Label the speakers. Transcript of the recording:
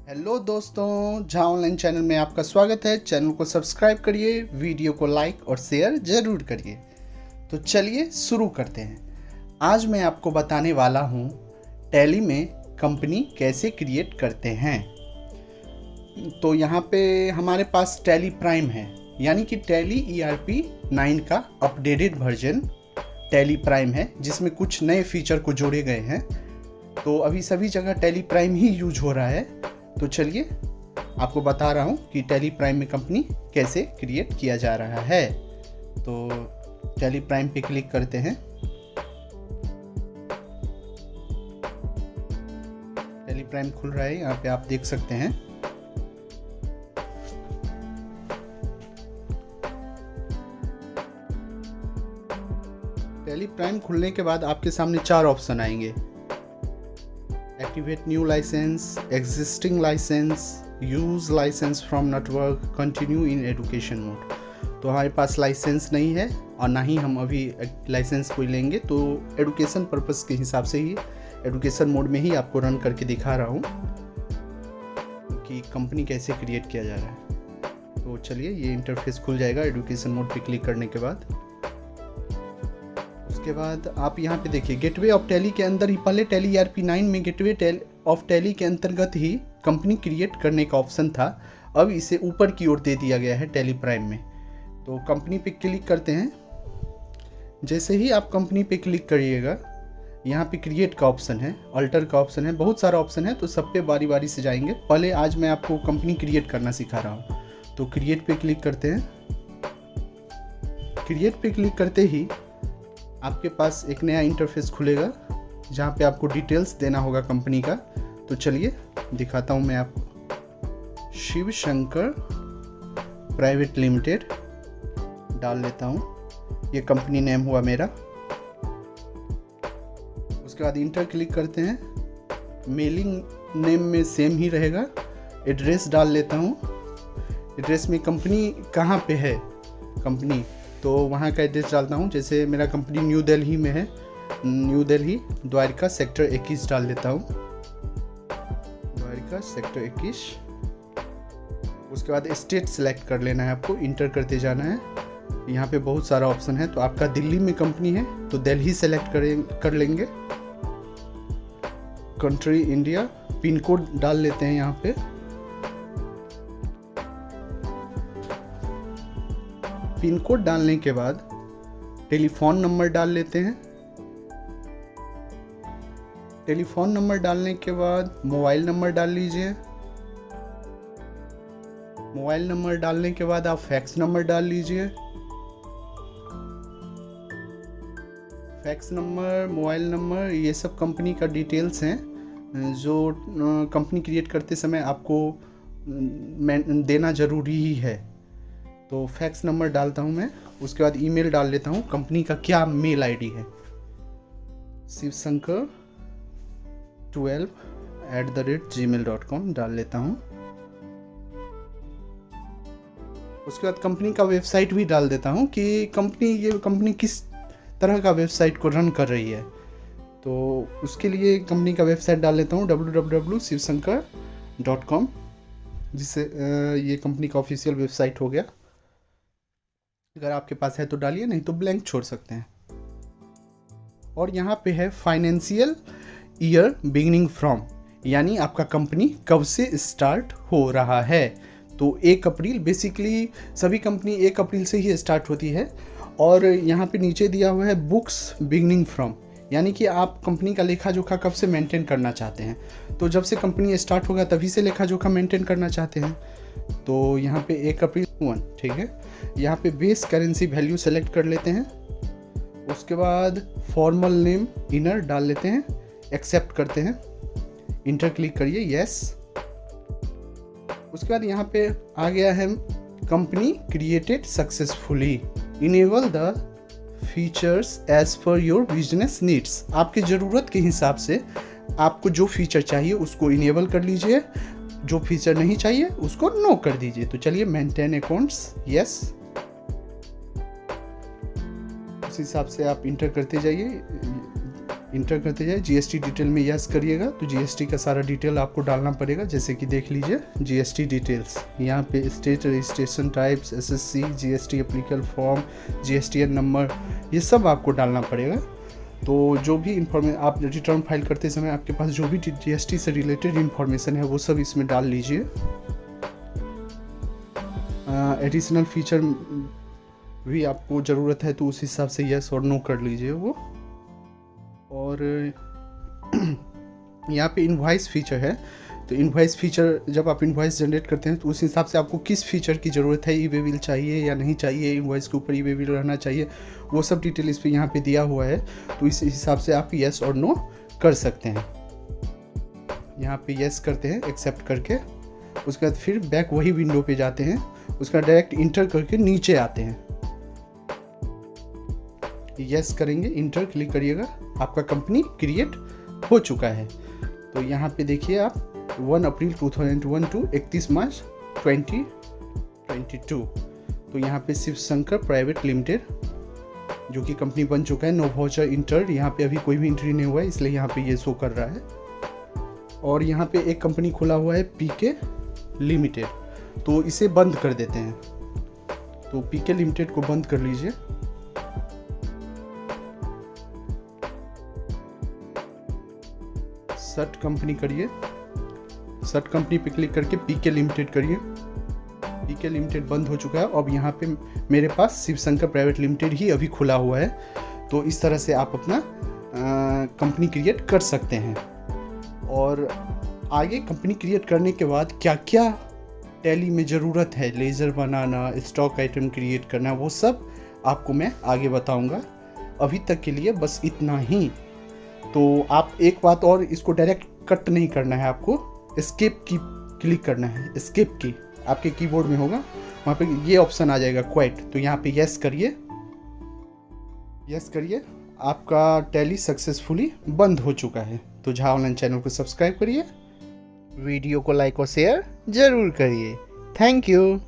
Speaker 1: Hello दोस्तों, जहाँ online channel में आपका स्वागत है। चैनल को सब्सक्राइब करिए, वीडियो को लाइक और शेयर ज़रूर करिए। तो चलिए शुरू करते हैं। आज मैं आपको बताने वाला हूँ टैली में कंपनी कैसे क्रिएट करते हैं। तो यहाँ पे हमारे पास टैली प्राइम है, यानी कि टैली ERP 9 का अपडेटेड वर्जन टैली प्राइम है, जिसमें कुछ नए फीचर को जोड़े गए हैं। तो अभी सभी जगह टैली प्राइम ही यूज हो रहा है। तो चलिए आपको बता रहा हूँ कि टैली प्राइम में कंपनी कैसे क्रिएट किया जा रहा है। तो टैली प्राइम पे क्लिक करते हैं। टैली प्राइम खुल रहा है, यहाँ पे आप देख सकते हैं। टैली प्राइम खुलने के बाद आपके सामने 4 ऑप्शन आएंगे: activate new license, existing license, use license from network, continue in education mode. तो हमारे पास लाइसेंस नहीं है और ना ही हम अभी लाइसेंस कोई लेंगे। तो एजुकेशन पर्पस के हिसाब से ही एजुकेशन मोड में ही आपको रन करके दिखा रहा हूँ कि कंपनी कैसे क्रिएट किया जा रहा है। तो चलिए, ये इंटरफेस खुल जाएगा एजुकेशन मोड पे क्लिक करने के बाद। उसके बाद आप यहाँ पे देखिए, गेटवे ऑफ टैली के अंदर ही, पहले टैली ERP 9 में गेटवे ऑफ टैली के अंतर्गत ही कंपनी क्रिएट करने का ऑप्शन था। अब इसे ऊपर की ओर दे दिया गया है टैली प्राइम में। तो कंपनी पे क्लिक करते हैं। जैसे ही आप कंपनी पे क्लिक करिएगा, यहाँ पे क्रिएट का ऑप्शन है, अल्टर का ऑप्शन है, बहुत सारा ऑप्शन है। तो सब पे बारी बारी से जाएंगे। पहले आज मैं आपको कंपनी क्रिएट करना सिखा रहा हूँ। तो क्रिएट पे क्लिक करते हैं। क्रिएट पे क्लिक करते ही आपके पास एक नया इंटरफेस खुलेगा, जहाँ पे आपको डिटेल्स देना होगा कंपनी का। तो चलिए दिखाता हूँ मैं आपको। शिव शंकर प्राइवेट लिमिटेड डाल लेता हूँ, ये कंपनी नेम हुआ मेरा। उसके बाद इंटर क्लिक करते हैं। मेलिंग नेम में सेम ही रहेगा। एड्रेस डाल लेता हूँ। एड्रेस में कंपनी कहाँ पे है कंपनी, तो वहाँ का एड्रेस डालता हूँ। जैसे मेरा कंपनी न्यू दिल्ली में है, न्यू दिल्ली द्वारका सेक्टर 21 डाल देता हूँ, द्वारका सेक्टर 21। उसके बाद स्टेट सेलेक्ट कर लेना है आपको, इंटर करते जाना है। यहाँ पे बहुत सारा ऑप्शन है। तो आपका दिल्ली में कंपनी है तो दिल्ली सेलेक्ट कर लेंगे। कंट्री इंडिया, पिन कोड डाल लेते हैं यहाँ पे। पिन कोड डालने के बाद टेलीफोन नंबर डाल लेते हैं। टेलीफोन नंबर डालने के बाद मोबाइल नंबर डाल लीजिए। मोबाइल नंबर डालने के बाद आप फैक्स नंबर डाल लीजिए। फैक्स नंबर, मोबाइल नंबर, ये सब कंपनी का डिटेल्स हैं जो कंपनी क्रिएट करते समय आपको देना ज़रूरी ही है। तो फैक्स नंबर डालता हूँ मैं। उसके बाद ईमेल डाल लेता हूँ। कंपनी का क्या मेल आईडी है, shivshankar12@gmail.com डाल लेता हूँ। उसके बाद कंपनी का वेबसाइट भी डाल देता हूँ कि ये कंपनी किस तरह का वेबसाइट को रन कर रही है। तो उसके लिए कंपनी का वेबसाइट डाल लेता हूँ, www.shivshankar.com, जिससे ये कंपनी का ऑफिशियल वेबसाइट हो गया। अगर आपके पास है तो डालिए, नहीं तो ब्लैंक छोड़ सकते हैं। और यहाँ पे है फाइनेंशियल ईयर बिगिनिंग फ्रॉम, यानी आपका कंपनी कब से स्टार्ट हो रहा है। तो 1 अप्रैल, बेसिकली सभी कंपनी 1 अप्रैल से ही स्टार्ट होती है। और यहाँ पे नीचे दिया हुआ है बुक्स बिगिनिंग फ्रॉम, यानी कि आप कंपनी का लेखा जोखा कब से मेंटेन करना चाहते हैं। तो जब से कंपनी स्टार्ट होगा तभी से लेखा जोखा मेंटेन करना चाहते हैं। तो यहाँ पे 1 अप्रैल 1, ठीक है। यहाँ पे बेस करेंसी वैल्यू सेलेक्ट कर लेते हैं। उसके बाद फॉर्मल नेम इनर डाल लेते हैं, एक्सेप्ट करते हैं, इंटर क्लिक करिए, यस। उसके बाद यहाँ पे आ गया है company created successfully, enable the features as per your business needs. आपकी ज़रूरत के हिसाब से आपको जो फीचर चाहिए उसको इनेबल कर लीजिए, जो फीचर नहीं चाहिए उसको नो कर दीजिए। तो चलिए मेंटेन अकाउंट्स, यस। उस हिसाब से आप इंटर करते जाइए, इंटर करते जाए। जीएसटी डिटेल में यस करिएगा तो जीएसटी का सारा डिटेल आपको डालना पड़ेगा, जैसे कि देख लीजिए जीएसटी डिटेल्स यहाँ पे state registration types, SSC, GST applicable form, GSTN number, ये सब आपको डालना पड़ेगा। तो जो भी इंफॉर्मेशन आप रिटर्न फाइल करते समय आपके पास जो भी जीएसटी से रिलेटेड इंफॉर्मेशन है वो सब इसमें डाल लीजिए। एडिशनल फीचर भी आपको ज़रूरत है तो उस हिसाब से यस और नो कर लीजिए वो। और यहाँ पे इनवॉइस फीचर है, तो इनवॉइस फीचर जब आप इनवॉइस जनरेट करते हैं तो उस हिसाब से आपको किस फीचर की ज़रूरत है, ई वे बिल चाहिए या नहीं चाहिए, इनवॉइस के ऊपर ई वे बिल रहना चाहिए, वो सब डिटेल इस पे यहाँ पे दिया हुआ है। तो इस हिसाब से आप यस और नो कर सकते हैं। यहाँ पे यस करते हैं एक्सेप्ट करके, उसके बाद फिर बैक वही विंडो पे जाते हैं, उसका डायरेक्ट इंटर करके नीचे आते हैं। यस करेंगे, इंटर क्लिक करिएगा, आपका कंपनी क्रिएट हो चुका है। तो यहाँ पे देखिए आप 1 अप्रैल 2001 टू 31 मार्च 2022। तो यहाँ पे शिव शंकर प्राइवेट लिमिटेड जो कि कंपनी बन चुका है। नो वाउचर इंटर, यहाँ पे अभी कोई भी एंट्री नहीं हुआ है इसलिए यहाँ पे ये शो कर रहा है। और यहाँ पे एक कंपनी खुला हुआ है पीके लिमिटेड, तो इसे बंद कर देते हैं। तो पीके लिमिटेड को बंद कर लीजिए। सर्ट कंपनी करिए, सर्ट कंपनी पे क्लिक करके पीके लिमिटेड करिए। पीके लिमिटेड बंद हो चुका है। अब यहाँ पे मेरे पास शिव शंकर प्राइवेट लिमिटेड ही अभी खुला हुआ है। तो इस तरह से आप अपना कंपनी क्रिएट कर सकते हैं। और आगे कंपनी क्रिएट करने के बाद क्या क्या टैली में ज़रूरत है, लेजर बनाना, स्टॉक आइटम क्रिएट करना, वो सब आपको मैं आगे बताऊंगा। अभी तक के लिए बस इतना ही। तो आप एक बात और, इसको डायरेक्ट कट नहीं करना है, आपको एस्केप की क्लिक करना है। एस्केप की आपके कीबोर्ड में होगा, वहाँ पे ये ऑप्शन आ जाएगा क्वाइट, तो यहाँ पे यस करिए। यस करिए, आपका टैली सक्सेसफुली बंद हो चुका है। तो झा ऑनलाइन चैनल को सब्सक्राइब करिए, वीडियो को लाइक और शेयर ज़रूर करिए। Thank you.